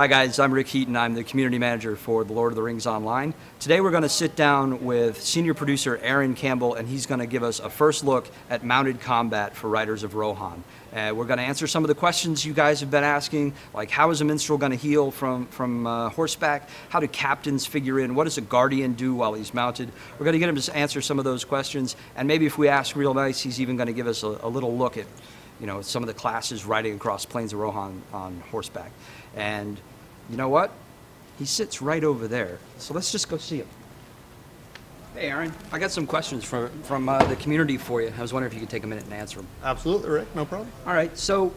Hi guys, I'm Rick Heaton. I'm the community manager for the Lord of the Rings Online. Today we're going to sit down with senior producer Aaron Campbell, and he's going to give us a first look at mounted combat for Riders of Rohan. We're going to answer some of the questions you guys have been asking, like how is a minstrel going to heal from horseback? How do captains figure in? What does a guardian do while he's mounted? We're going to get him to answer some of those questions, and maybe if we ask real nice, he's even going to give us a little look at some of the classes riding across plains of Rohan on horseback. And you know what? He sits right over there. So let's just go see him. Hey, Aaron. I got some questions from the community for you. I was wondering if you could take a minute and answer them. Absolutely, Rick. No problem. All right. So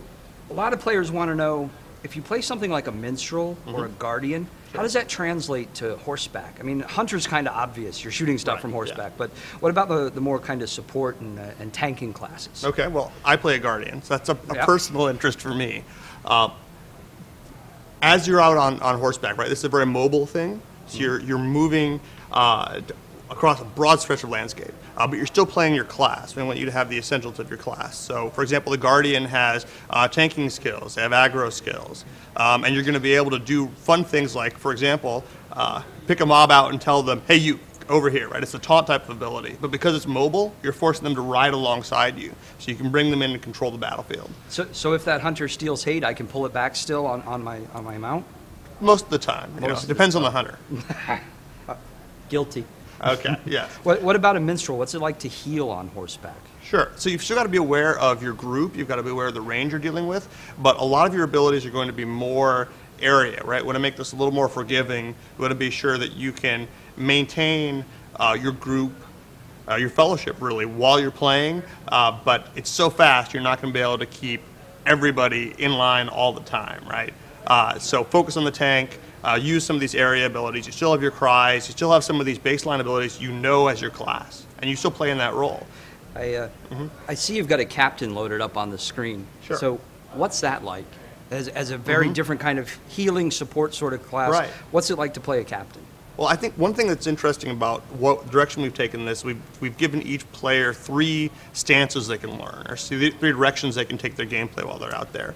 a lot of players want to know, if you play something like a minstrel or a guardian, how does that translate to horseback? I mean, hunter's kind of obvious. You're shooting stuff from horseback. Yeah. But what about the more kind of support and tanking classes? Okay. Well, I play a guardian, so that's a personal interest for me. As you're out on horseback, right, this is a very mobile thing, so you're moving across a broad stretch of landscape, but you're still playing your class. We want you to have the essentials of your class. So, for example, the Guardian has tanking skills, they have aggro skills, and you're going to be able to do fun things like, for example, pick a mob out and tell them, hey, you, over here, right? It's a taunt type of ability, but because it's mobile, you're forcing them to ride alongside you, so you can bring them in and control the battlefield. So if that hunter steals hate, I can pull it back still on my mount? Most of the time. It depends on the hunter. Guilty. Okay, yeah. What about a minstrel? What's it like to heal on horseback? Sure. So you've still got to be aware of your group. You've got to be aware of the range you're dealing with, but a lot of your abilities are going to be more area, right? We want to make this a little more forgiving. We want to be sure that you can maintain your group, your fellowship, really, while you're playing, but it's so fast, you're not going to be able to keep everybody in line all the time, right? So focus on the tank, use some of these area abilities. You still have your cries, you still have some of these baseline abilities as your class, and you still play in that role. I see you've got a captain loaded up on the screen. Sure. So what's that like? As a very different kind of healing support sort of class, right. What's it like to play a captain? Well, I think one thing that's interesting about what direction we've taken this, we've given each player 3 stances they can learn, or 3 directions they can take their gameplay while they're out there.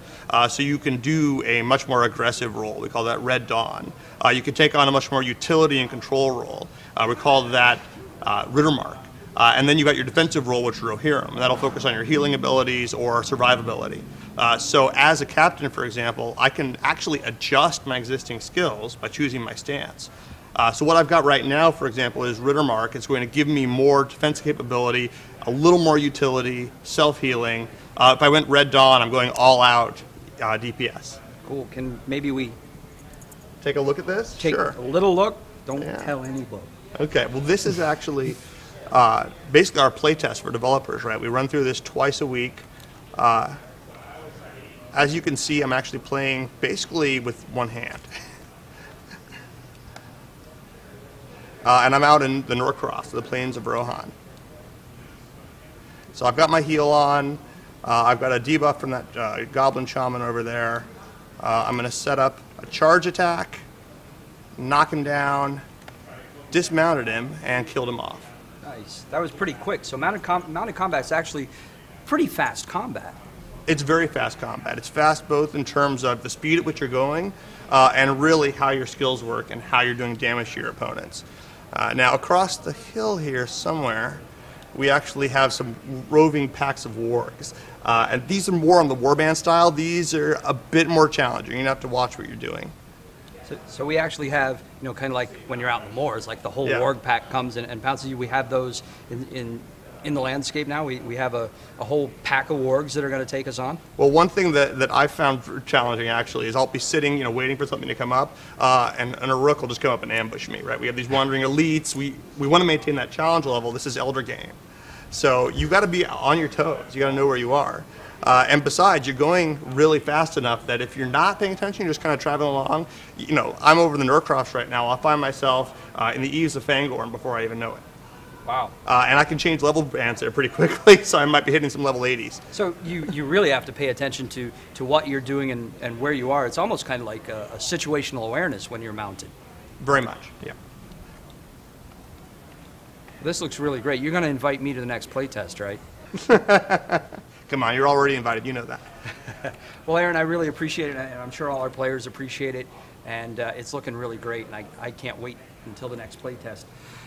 So you can do a much more aggressive role. We call that Red Dawn. You can take on a much more utility and control role. We call that Rittermark. And then you've got your defensive role, which is Rohirrim, and that'll focus on your healing abilities or survivability. So as a captain, for example, I can actually adjust my existing skills by choosing my stance. So what I've got right now, for example, is Rittermark. It's going to give me more defense capability, a little more utility, self-healing. If I went Red Dawn, I'm going all out DPS. Cool. Can maybe we take a look at this? Take Sure. a little look. Don't tell anybody. Okay. Well, this is actually basically our playtest for developers, right? We run through this twice a week. As you can see, I'm actually playing basically with one hand. And I'm out in the Norcross, the plains of Rohan. So I've got my heal on. I've got a debuff from that goblin shaman over there. I'm going to set up a charge attack, knock him down, dismounted him, and killed him off. Nice. That was pretty quick. So mounted combat is actually pretty fast combat. It's very fast combat. It's fast both in terms of the speed at which you're going and really how your skills work and how you're doing damage to your opponents. Now, across the hill here somewhere, we actually have some roving packs of wargs. And these are more on the warband style. These are a bit more challenging. You're going to have to watch what you're doing. So we actually have, kind of like when you're out in the moors, like the whole warg pack comes and pounces you. We have those in the landscape now. We have a whole pack of wargs that are going to take us on. Well, one thing that I found challenging actually is I'll be sitting, waiting for something to come up, and a rook will just come up and ambush me, right? We have these wandering elites. We want to maintain that challenge level. This is Elder game. So you've got to be on your toes. You got to know where you are. And besides, you're going really fast enough that if you're not paying attention, you're just kind of traveling along. I'm over the Norcross right now. I'll find myself in the eaves of Fangorn before I even know it. Wow. And I can change level bands there pretty quickly, so I might be hitting some level 80s. So you really have to pay attention to what you're doing and where you are. It's almost kind of like a situational awareness when you're mounted. Very much, yeah. This looks really great. You're going to invite me to the next playtest, right? Come on, you're already invited. You know that. Well, Aaron, I really appreciate it, and I'm sure all our players appreciate it, and it's looking really great, and I can't wait until the next play test.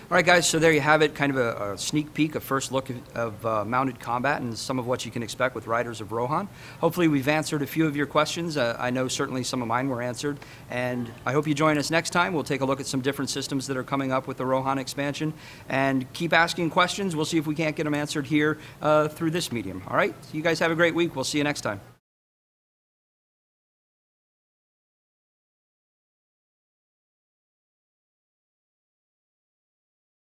All right, guys, so there you have it, kind of a sneak peek, a first look of mounted combat and some of what you can expect with Riders of Rohan. Hopefully we've answered a few of your questions. I know certainly some of mine were answered, and I hope you join us next time. We'll take a look at some different systems that are coming up with the Rohan expansion, and keep asking questions. We'll see if we can't get them answered here through this medium. All right, so you guys have a great week. We'll see you next time.